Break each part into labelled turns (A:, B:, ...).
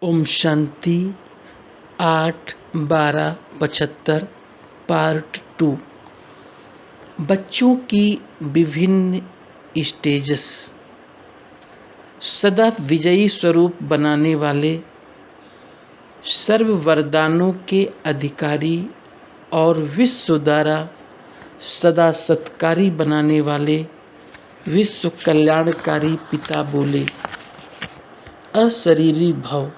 A: Om Shanti 8/12/75 part 2। बच्चों की विभिन्न स्टेजेस। सदा विजयी स्वरूप बनाने वाले, सर्व वरदानों के अधिकारी और विश्व द्वारा सदा सत्कारी बनाने वाले विश्व कल्याणकारी पिता बोले, अशरीरी भव।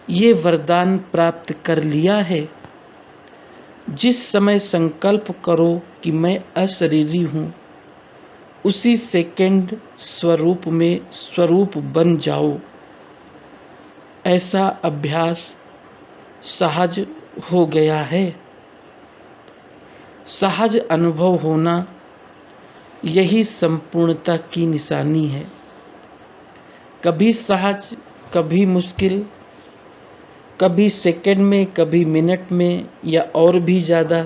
A: ये वरदान प्राप्त कर लिया है। जिस समय संकल्प करो कि मैं अशरीरी हूँ, उसी सेकंड स्वरूप में स्वरूप बन जाओ। ऐसा अभ्यास सहज हो गया है। सहज अनुभव होना यही संपूर्णता की निशानी है। कभी सहज, कभी मुश्किल, कभी सेकंड में, कभी मिनट में, या और भी ज़्यादा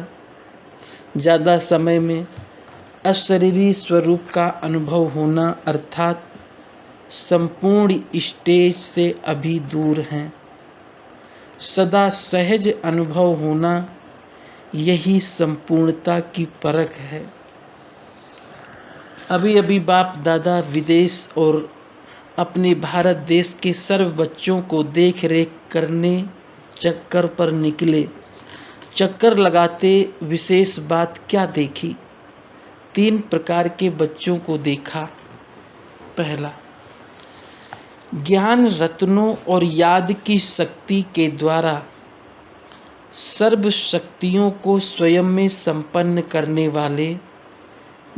A: समय में अशरीरी स्वरूप का अनुभव होना अर्थात संपूर्ण स्टेज से अभी दूर हैं। सदा सहज अनुभव होना यही संपूर्णता की परख है। अभी बाप दादा विदेश और अपने भारत देश के सर्व बच्चों को देख रेख करने चक्कर पर निकले। चक्कर लगाते विशेष बात क्या देखी? 3 प्रकार के बच्चों को देखा। पहला, ज्ञान रत्नों और याद की शक्ति के द्वारा सर्व शक्तियों को स्वयं में संपन्न करने वाले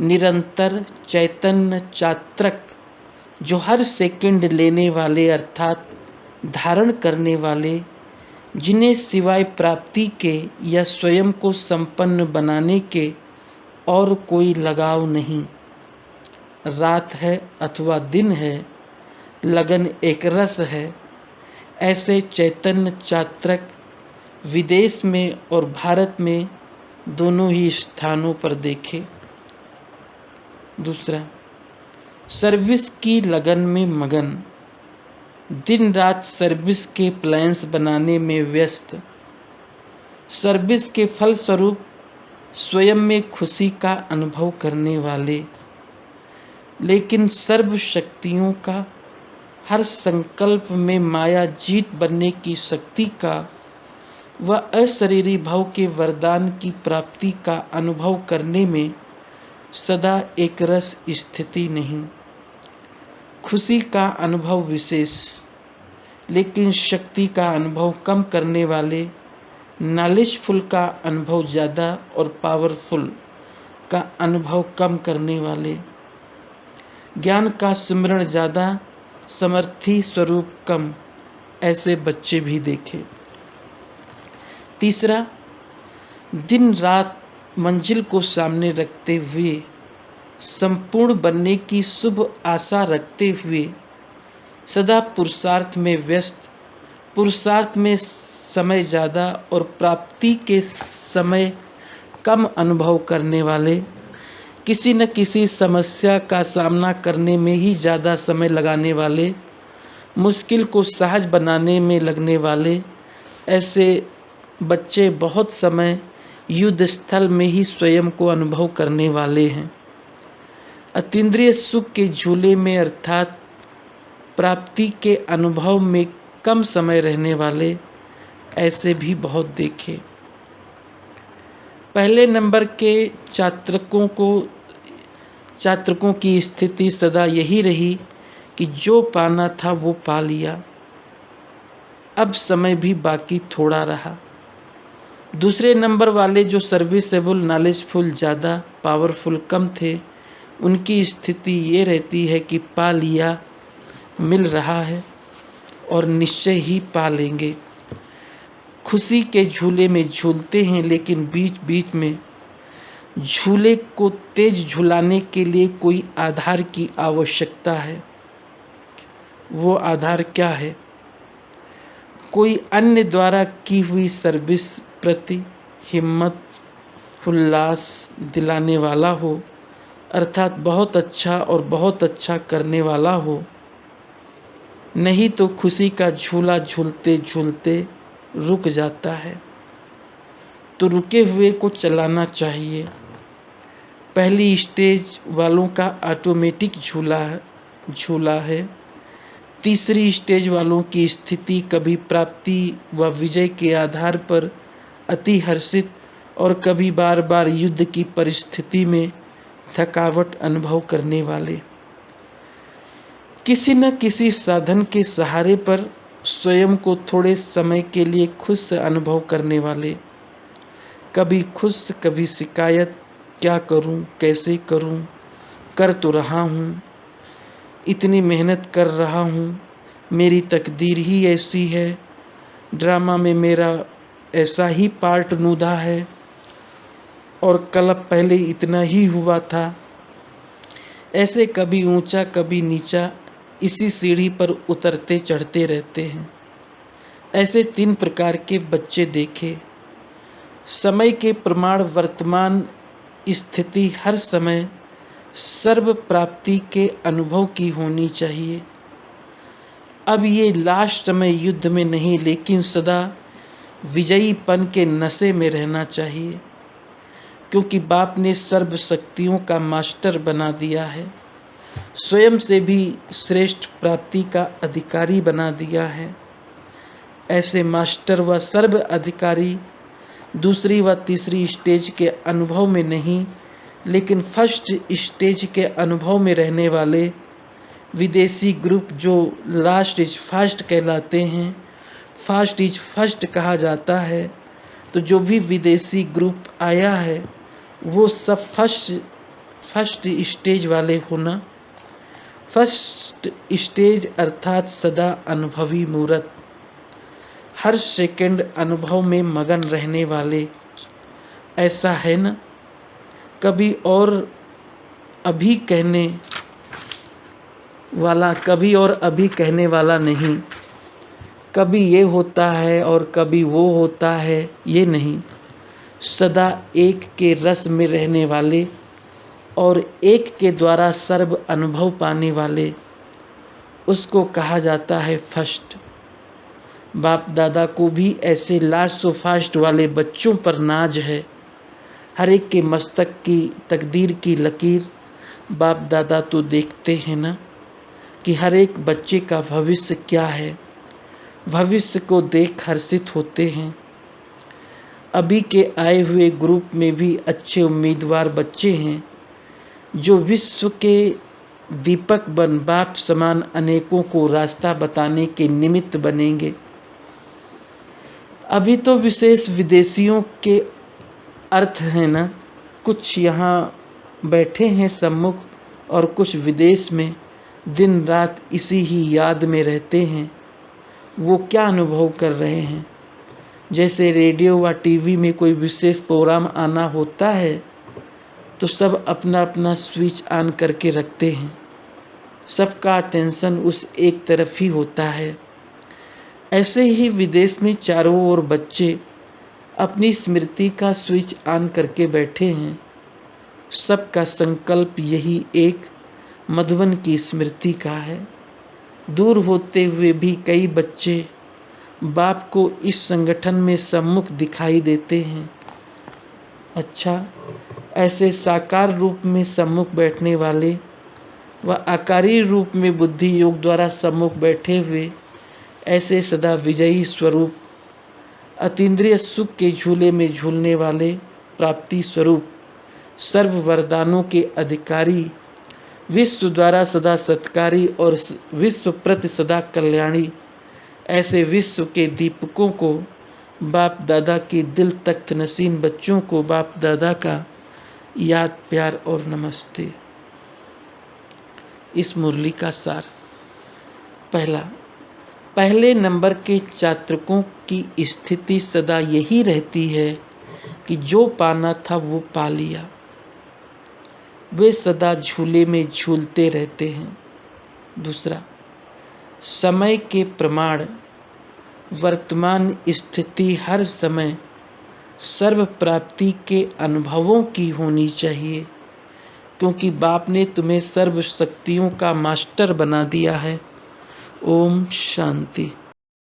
A: निरंतर चैतन्य चात्रक, जो हर सेकंड लेने वाले अर्थात धारण करने वाले, जिन्हें सिवाय प्राप्ति के या स्वयं को संपन्न बनाने के और कोई लगाव नहीं। रात है अथवा दिन है, लगन एक रस है। ऐसे चैतन्य चात्रक विदेश में और भारत में दोनों ही स्थानों पर देखे। दूसरा, सर्विस की लगन में मगन, दिन रात सर्विस के प्लान्स बनाने में व्यस्त। सर्विस के फलस्वरूप स्वयं में खुशी का अनुभव करने वाले, लेकिन सर्व शक्तियों का हर संकल्प में माया जीत बनने की शक्ति का व अशरीरी भाव के वरदान की प्राप्ति का अनुभव करने में सदा एक रस स्थिति नहीं। खुशी का अनुभव विशेष, लेकिन शक्ति का अनुभव कम करने वाले, नॉलेजफुल का अनुभव ज़्यादा और पावरफुल का अनुभव कम करने वाले, ज्ञान का सिमरण ज़्यादा, समर्थी स्वरूप कम, ऐसे बच्चे भी देखे। तीसरा, दिन रात मंजिल को सामने रखते हुए, संपूर्ण बनने की शुभ आशा रखते हुए सदा पुरुषार्थ में व्यस्त, पुरुषार्थ में समय ज़्यादा और प्राप्ति के समय कम अनुभव करने वाले, किसी न किसी समस्या का सामना करने में ही ज़्यादा समय लगाने वाले, मुश्किल को सहज बनाने में लगने वाले, ऐसे बच्चे बहुत समय युद्ध स्थल में ही स्वयं को अनुभव करने वाले हैं। अतीन्द्रिय सुख के झूले में अर्थात प्राप्ति के अनुभव में कम समय रहने वाले, ऐसे भी बहुत देखे। पहले नंबर के चात्रकों की स्थिति सदा यही रही कि जो पाना था वो पा लिया। अब समय भी बाकी थोड़ा रहा। दूसरे नंबर वाले जो सर्विसेबल, नॉलेजफुल ज़्यादा, पावरफुल कम थे, उनकी स्थिति ये रहती है कि पा लिया, मिल रहा है और निश्चय ही पा लेंगे। खुशी के झूले में झूलते हैं, लेकिन बीच बीच में झूले को तेज झुलाने के लिए कोई आधार की आवश्यकता है। वो आधार क्या है? कोई अन्य द्वारा की हुई सर्विस प्रति हिम्मत, उल्लास दिलाने वाला हो, अर्थात बहुत अच्छा और बहुत अच्छा करने वाला हो। नहीं तो खुशी का झूला झूलते झूलते रुक जाता है। तो रुके हुए को चलाना चाहिए। पहली स्टेज वालों का ऑटोमेटिक झूला है। तीसरी स्टेज वालों की स्थिति कभी प्राप्ति व विजय के आधार पर अति हर्षित और कभी बार बार युद्ध की परिस्थिति में थकावट अनुभव करने वाले, किसी न किसी साधन के सहारे पर स्वयं को थोड़े समय के लिए खुश अनुभव करने वाले, कभी खुश कभी शिकायत, क्या करूं, कैसे करूं, कर तो रहा हूं, इतनी मेहनत कर रहा हूं, मेरी तकदीर ही ऐसी है, ड्रामा में मेरा ऐसा ही पार्ट नुदा है और कल पहले इतना ही हुआ था। ऐसे कभी ऊंचा कभी नीचा इसी सीढ़ी पर उतरते चढ़ते रहते हैं। ऐसे 3 प्रकार के बच्चे देखे। समय के प्रमाण वर्तमान स्थिति हर समय सर्व प्राप्ति के अनुभव की होनी चाहिए। अब ये लास्ट में युद्ध में नहीं लेकिन सदा विजयीपन के नशे में रहना चाहिए, क्योंकि बाप ने सर्व शक्तियों का मास्टर बना दिया है, स्वयं से भी श्रेष्ठ प्राप्ति का अधिकारी बना दिया है। ऐसे मास्टर व सर्व अधिकारी दूसरी व तीसरी स्टेज के अनुभव में नहीं लेकिन फर्स्ट स्टेज के अनुभव में रहने वाले विदेशी ग्रुप जो लास्ट इज फर्स्ट कहलाते हैं, फास्ट इज फर्स्ट कहा जाता है। तो जो भी विदेशी ग्रुप आया है वो सब फर्स्ट स्टेज वाले होना। फर्स्ट स्टेज अर्थात सदा अनुभवी मूर्त, हर सेकंड अनुभव में मगन रहने वाले, ऐसा है ना। कभी और अभी कहने वाला नहीं, कभी ये होता है और कभी वो होता है, ये नहीं। सदा एक के रस में रहने वाले और एक के द्वारा सर्व अनुभव पाने वाले, उसको कहा जाता है फर्स्ट। बाप दादा को भी ऐसे लास्ट और फास्ट वाले बच्चों पर नाज है। हर एक के मस्तक की तकदीर की लकीर बाप दादा तो देखते हैं ना, कि हर एक बच्चे का भविष्य क्या है। भविष्य को देख हर्षित होते हैं। अभी के आए हुए ग्रुप में भी अच्छे उम्मीदवार बच्चे हैं जो विश्व के दीपक बन बाप समान अनेकों को रास्ता बताने के निमित्त बनेंगे। अभी तो विशेष विदेशियों के अर्थ है ना, कुछ यहाँ बैठे हैं सम्मुख और कुछ विदेश में दिन रात इसी ही याद में रहते हैं। वो क्या अनुभव कर रहे हैं? जैसे रेडियो व टीवी में कोई विशेष प्रोग्राम आना होता है तो सब अपना अपना स्विच ऑन करके रखते हैं, सबका अटेंशन उस एक तरफ ही होता है। ऐसे ही विदेश में चारों ओर बच्चे अपनी स्मृति का स्विच ऑन करके बैठे हैं। सबका संकल्प यही एक मधुबन की स्मृति का है। दूर होते हुए भी कई बच्चे बाप को इस संगठन में सम्मुख दिखाई देते हैं। अच्छा, ऐसे साकार रूप में सम्मुख बैठने वाले व आकारी रूप में बुद्धि योग द्वारा सम्मुख बैठे हुए ऐसे सदा विजयी स्वरूप अतीन्द्रिय सुख के झूले में झूलने वाले प्राप्ति स्वरूप सर्व वरदानों के अधिकारी, विश्व द्वारा सदा सत्कारी और विश्व प्रति सदा कल्याणी, ऐसे विश्व के दीपकों को बाप दादा के दिल तख्त नसीन बच्चों को बाप दादा का याद प्यार और नमस्ते। इस मुरली का सार। पहले नंबर के चात्रकों की स्थिति सदा यही रहती है कि जो पाना था वो पा लिया। वे सदा झूले में झूलते रहते हैं। दूसरा, समय के प्रमाण वर्तमान स्थिति हर समय सर्व प्राप्ति के अनुभवों की होनी चाहिए, क्योंकि बाप ने तुम्हें सर्व शक्तियों का मास्टर बना दिया है। ओम शांति।